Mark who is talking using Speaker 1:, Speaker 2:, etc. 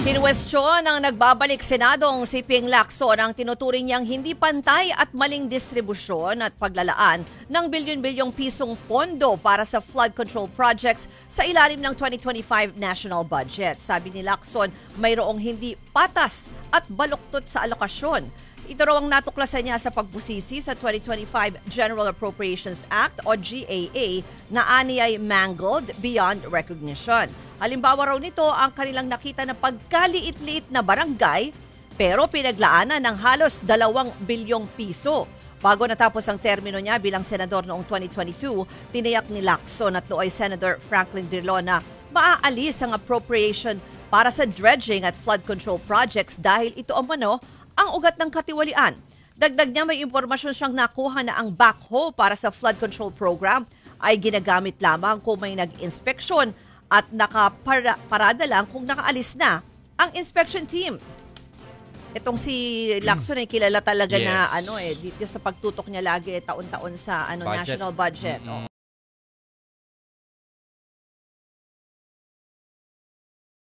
Speaker 1: Kinwestiyon ng nagbabalik Senadong si Ping Lacson ang tinuturing niyang hindi pantay at maling distribusyon at paglalaan ng bilyon-bilyong pisong pondo para sa flood control projects sa ilalim ng 2025 national budget. Sabi ni Lacson, mayroong hindi patas at baluktot sa alokasyon. Ito raw ang natuklasan niya sa pagbusisi sa 2025 General Appropriations Act o GAA na aniyay mangled beyond recognition. Halimbawa raw nito ang kanilang nakita na pagkaliit-liit na barangay pero pinaglaanan ng halos 2 bilyong piso. Bago natapos ang termino niya bilang senador noong 2022, tiniyak ni Lacson at nooy Senator Franklin Drilon na maaalis ang appropriation para sa dredging at flood control projects dahil ito umano ang ugat ng katiwalian. Dagdag niya may impormasyon siyang nakuha na ang backhoe para sa flood control program ay ginagamit lamang kung may nag-inspeksyon at nakaparada lang kung nakaalis na ang inspection team. Itong si Lacson ay kilala talaga na dito sa pagtutok niya lagi taon-taon sa national budget.